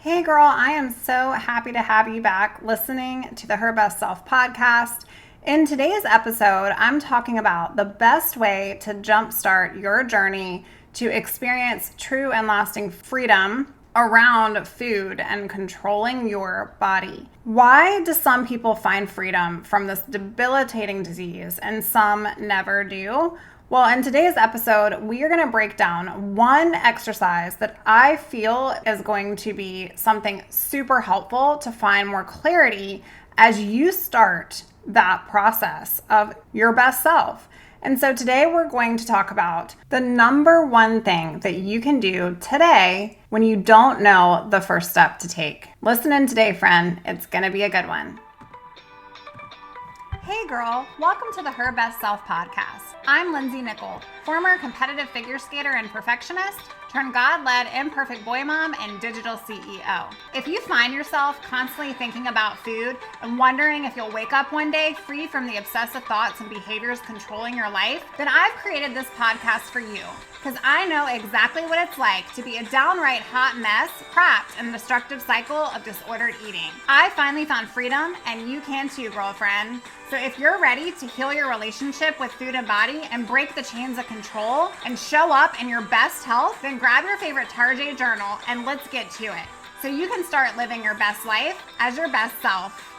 Hey girl, I am so happy to have you back listening to the Her Best Self podcast. In today's episode, I'm talking about the best way to jumpstart your journey to experience true and lasting freedom around food and controlling your body. Why do some people find freedom from this debilitating disease and some never do? Well, in today's episode, we are going to break down one exercise that I feel is going to be something super helpful to find more clarity as you start that process of your best self. And so today we're going to talk about the number one thing that you can do today when you don't know the first step to take. Listen in today, friend. It's going to be a good one. Hey girl, welcome to the Her Best Self podcast. I'm Lindsay Nickel, former competitive figure skater and perfectionist, turned God-led imperfect boy mom and digital CEO. If you find yourself constantly thinking about food and wondering if you'll wake up one day free from the obsessive thoughts and behaviors controlling your life, then I've created this podcast for you because I know exactly what it's like to be a downright hot mess trapped in a destructive cycle of disordered eating. I finally found freedom, and you can too, girlfriend. So if you're ready to heal your relationship with food and body and break the chains of control and show up in your best health, then grab your favorite Tarjay journal and let's get to it so you can start living your best life as your best self.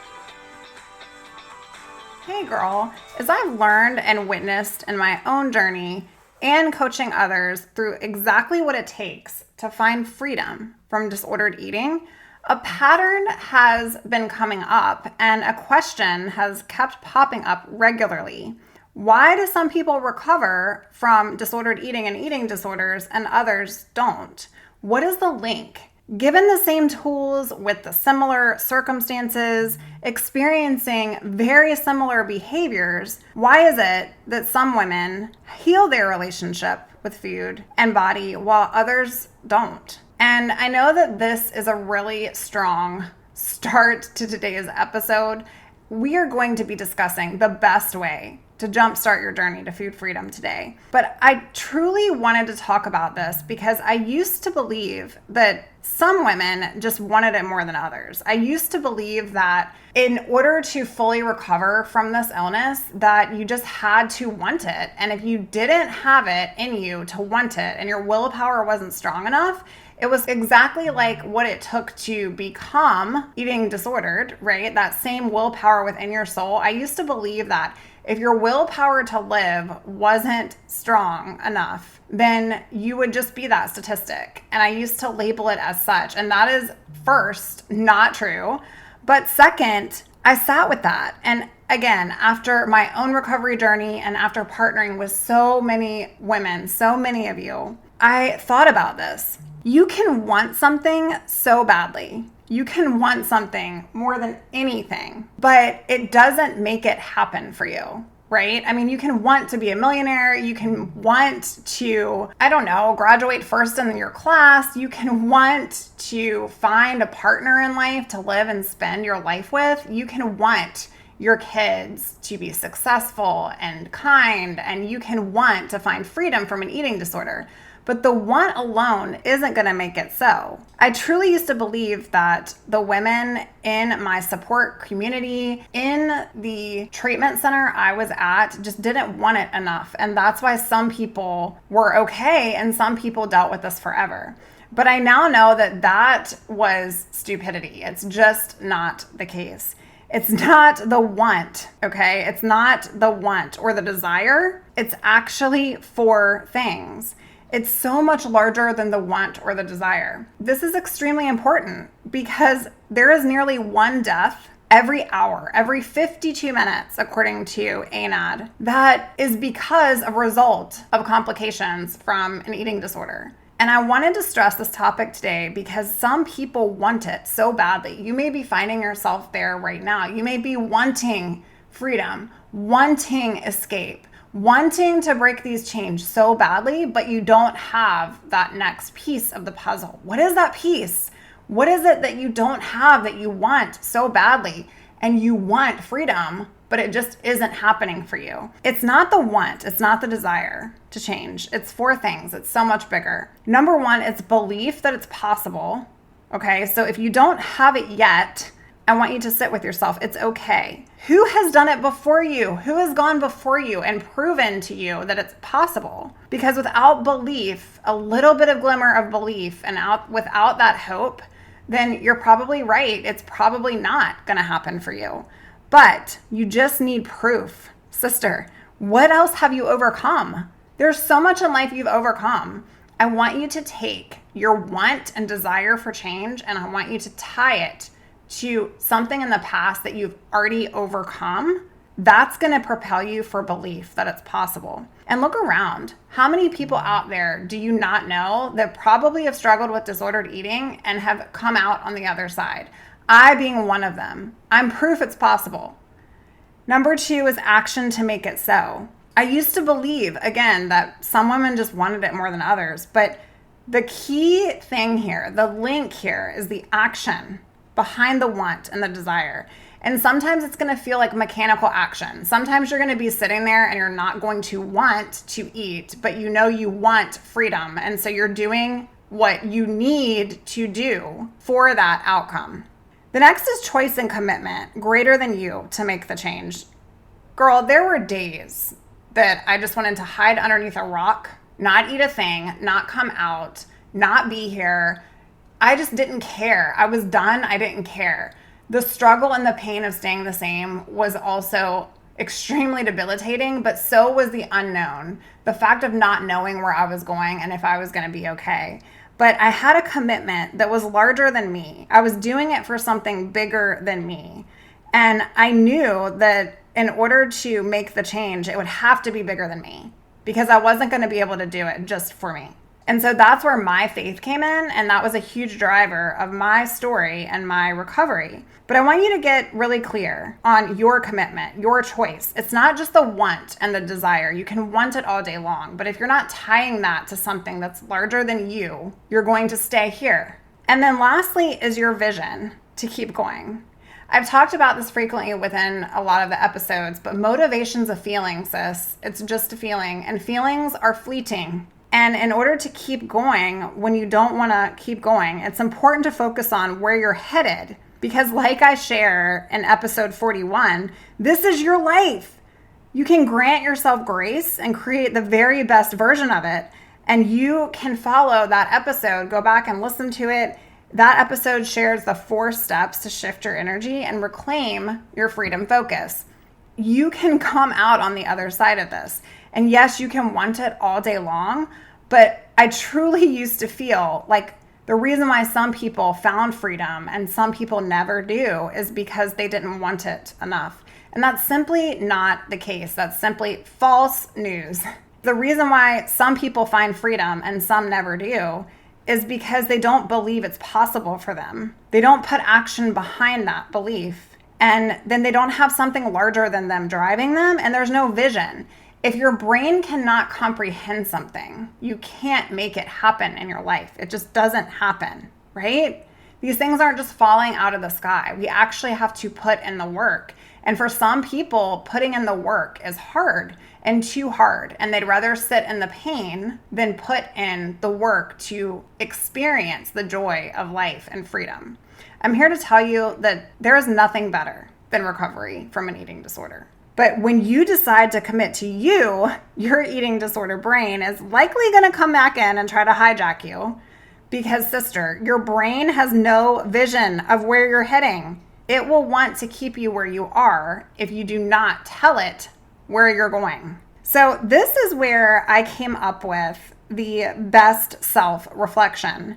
Hey girl, as I've learned and witnessed in my own journey and coaching others through exactly what it takes to find freedom from disordered eating, a pattern has been coming up and a question has kept popping up regularly. Why do some people recover from disordered eating and eating disorders and others don't? What is the link? Given the same tools with the similar circumstances, experiencing very similar behaviors, why is it that some women heal their relationship with food and body while others don't? And I know that this is a really strong start to today's episode. We are going to be discussing the best way to jumpstart your journey to food freedom today. But I truly wanted to talk about this because I used to believe that some women just wanted it more than others. I used to believe that in order to fully recover from this illness, that you just had to want it. And if you didn't have it in you to want it and your willpower wasn't strong enough, it was exactly like what it took to become eating disordered, right? That same willpower within your soul. I used to believe that if your willpower to live wasn't strong enough, then you would just be that statistic. And I used to label it as such. And that is, first, not true. But second, I sat with that. And again, after my own recovery journey and after partnering with so many women, so many of you, I thought about this. You can want something so badly. You can want something more than anything, but it doesn't make it happen for you, right? I mean, you can want to be a millionaire. You can want to, graduate first in your class. You can want to find a partner in life to live and spend your life with. You can want your kids to be successful and kind, and you can want to find freedom from an eating disorder. But the want alone isn't going to make it so. I truly used to believe that the women in my support community, in the treatment center I was at, just didn't want it enough. And that's why some people were okay and some people dealt with this forever. But I now know that that was stupidity. It's just not the case. It's not the want, okay? It's not the want or the desire. It's actually 4 things. It's so much larger than the want or the desire. This is extremely important because there is nearly 1 death every hour, every 52 minutes, according to ANAD, that is because of a result of complications from an eating disorder. And I wanted to stress this topic today because some people want it so badly. You may be finding yourself there right now. You may be wanting freedom, wanting escape, wanting to break these chains so badly, but you don't have that next piece of the puzzle. What is that piece? What is it that you don't have that you want so badly? And you want freedom, but it just isn't happening for you. It's not the want, it's not the desire to change. It's 4 things. It's so much bigger. Number 1, it's belief that it's possible. Okay, so if you don't have it yet, I want you to sit with yourself. It's okay. Who has done it before you? Who has gone before you and proven to you that it's possible? Because without belief, a little bit of glimmer of belief, and without that hope, then you're probably right. It's probably not going to happen for you. But you just need proof. Sister, what else have you overcome? There's so much in life you've overcome. I want you to take your want and desire for change, and I want you to tie it to something in the past that you've already overcome. That's going to propel you for belief that it's possible. And look around. How many people out there do you not know that probably have struggled with disordered eating and have come out on the other side? I being one of them. I'm proof it's possible. Number 2 is action to make it so. I used to believe, again, that some women just wanted it more than others, but the key thing here, the link here, is the action behind the want and the desire. And sometimes it's going to feel like mechanical action. Sometimes you're going to be sitting there and you're not going to want to eat, but you know you want freedom. And so you're doing what you need to do for that outcome. The next is choice and commitment, greater than you to make the change. Girl, there were days that I just wanted to hide underneath a rock, not eat a thing, not come out, not be here. I just didn't care. I was done. I didn't care. The struggle and the pain of staying the same was also extremely debilitating, but so was the unknown, the fact of not knowing where I was going and if I was going to be okay. But I had a commitment that was larger than me. I was doing it for something bigger than me. And I knew that in order to make the change, it would have to be bigger than me because I wasn't going to be able to do it just for me. And so that's where my faith came in, and that was a huge driver of my story and my recovery. But I want you to get really clear on your commitment, your choice. It's not just the want and the desire. You can want it all day long, but if you're not tying that to something that's larger than you, you're going to stay here. And then lastly is your vision to keep going. I've talked about this frequently within a lot of the episodes, but motivation's a feeling, sis. It's just a feeling, and feelings are fleeting. And in order to keep going, when you don't want to keep going, it's important to focus on where you're headed. Because like I share in episode 41, this is your life. You can grant yourself grace and create the very best version of it. And you can follow that episode, go back and listen to it. That episode shares the 4 steps to shift your energy and reclaim your freedom focus. You can come out on the other side of this. And yes, you can want it all day long, but I truly used to feel like the reason why some people found freedom and some people never do is because they didn't want it enough. And that's simply not the case. That's simply false news. The reason why some people find freedom and some never do is because they don't believe it's possible for them. They don't put action behind that belief. And then they don't have something larger than them driving them, and there's no vision. If your brain cannot comprehend something, you can't make it happen in your life. It just doesn't happen, right? These things aren't just falling out of the sky. We actually have to put in the work. And for some people, putting in the work is hard and too hard, and they'd rather sit in the pain than put in the work to experience the joy of life and freedom. I'm here to tell you that there is nothing better than recovery from an eating disorder. But when you decide to commit to you, your eating disorder brain is likely going to come back in and try to hijack you because, sister, your brain has no vision of where you're heading. It will want to keep you where you are if you do not tell it where you're going. So this is where I came up with the best self-reflection.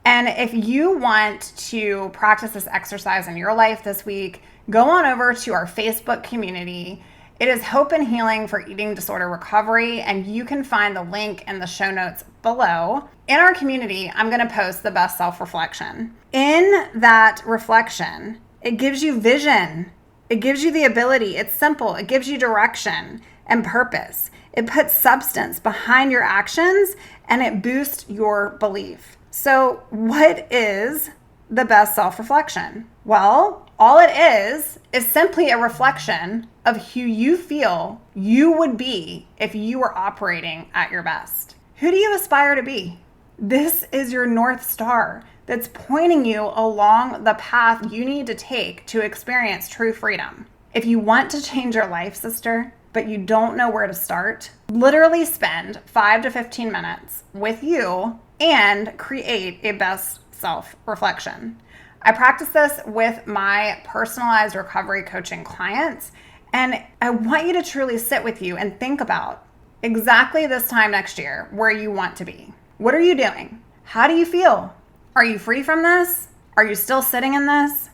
And if you want to practice this exercise in your life this week, go on over to our Facebook community. It is Hope and Healing for Eating Disorder Recovery, and you can find the link in the show notes below. In our community, I'm going to post the best self-reflection. In that reflection, it gives you vision. It gives you the ability. It's simple. It gives you direction and purpose. It puts substance behind your actions, and it boosts your belief. So what is the best self-reflection? Well, all it is simply a reflection of who you feel you would be if you were operating at your best. Who do you aspire to be? This is your North Star. that's pointing you along the path you need to take to experience true freedom. If you want to change your life, sister, but you don't know where to start, literally spend 5 to 15 minutes with you and create a best self reflection. I practice this with my personalized recovery coaching clients, and I want you to truly sit with you and think about exactly this time next year where you want to be. What are you doing? How do you feel? Are you free from this? Are you still sitting in this?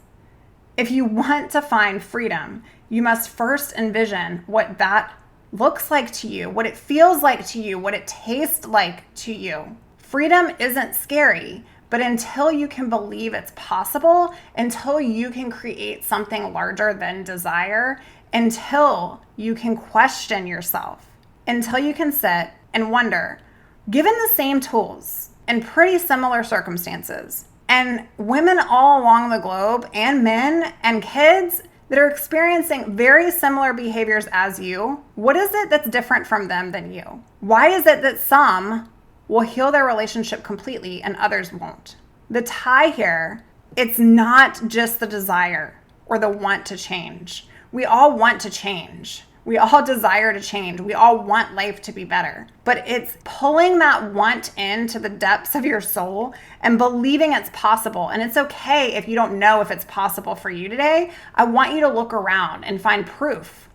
If you want to find freedom, you must first envision what that looks like to you, what it feels like to you, what it tastes like to you. Freedom isn't scary, but until you can believe it's possible, until you can create something larger than desire, until you can question yourself, until you can sit and wonder, given the same tools in pretty similar circumstances, and women all along the globe, and men and kids that are experiencing very similar behaviors as you, what is it that's different from them than you? Why is it that some will heal their relationship completely and others won't? The tie here, it's not just the desire or the want to change. We all want to change. We all desire to change. We all want life to be better. But it's pulling that want into the depths of your soul and believing it's possible. And it's okay if you don't know if it's possible for you today. I want you to look around and find proof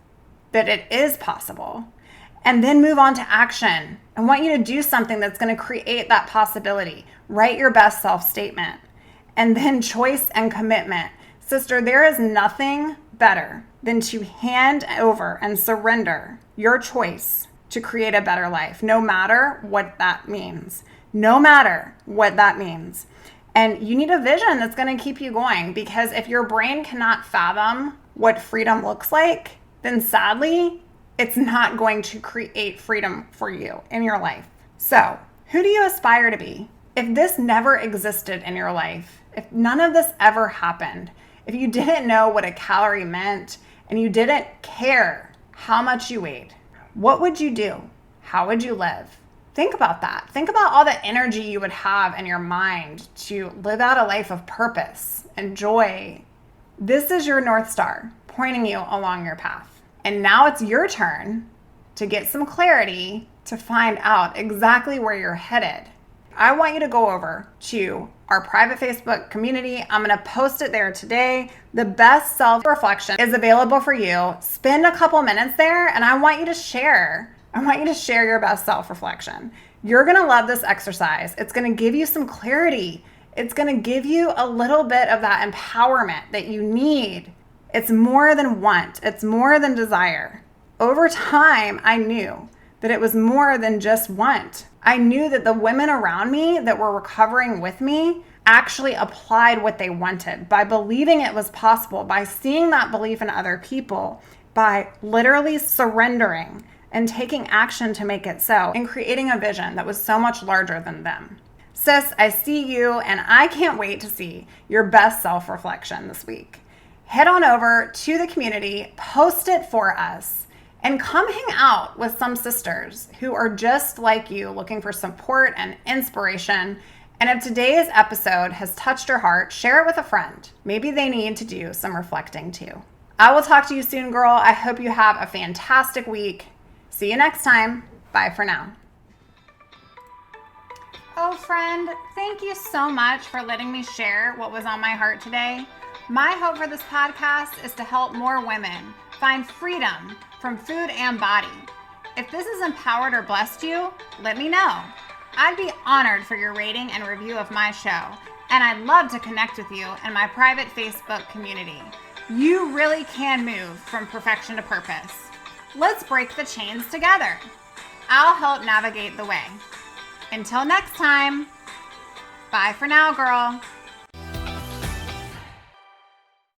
that it is possible. And then move on to action. I want you to do something that's going to create that possibility. Write your best self statement. And then choice and commitment. Sister, there is nothing better than to hand over and surrender your choice to create a better life, no matter what that means. No matter what that means. And you need a vision that's going to keep you going, because if your brain cannot fathom what freedom looks like, then sadly, it's not going to create freedom for you in your life. So, who do you aspire to be? If this never existed in your life, if none of this ever happened, if you didn't know what a calorie meant and you didn't care how much you weighed, what would you do? How would you live? Think about that. Think about all the energy you would have in your mind to live out a life of purpose and joy. This is your North Star pointing you along your path. And now it's your turn to get some clarity to find out exactly where you're headed. I want you to go over to our private Facebook community. I'm going to post it there today. The best self-reflection is available for you. Spend a couple minutes there, and I want you to share. I want you to share your best self-reflection. You're going to love this exercise. It's going to give you some clarity. It's going to give you a little bit of that empowerment that you need. It's more than want. It's more than desire. Over time, I knew that it was more than just want. I knew that the women around me that were recovering with me actually applied what they wanted by believing it was possible, by seeing that belief in other people, by literally surrendering and taking action to make it so, and creating a vision that was so much larger than them. Sis, I see you, and I can't wait to see your best self-reflection this week. Head on over to the community, post it for us, and come hang out with some sisters who are just like you, looking for support and inspiration. And if today's episode has touched your heart, share it with a friend. Maybe they need to do some reflecting too. I will talk to you soon, girl. I hope you have a fantastic week. See you next time. Bye for now. Oh, friend, thank you so much for letting me share what was on my heart today. My hope for this podcast is to help more women find freedom from food and body. If this has empowered or blessed you, let me know. I'd be honored for your rating and review of my show, and I'd love to connect with you in my private Facebook community. You really can move from perfection to purpose. Let's break the chains together. I'll help navigate the way. Until next time, bye for now, girl.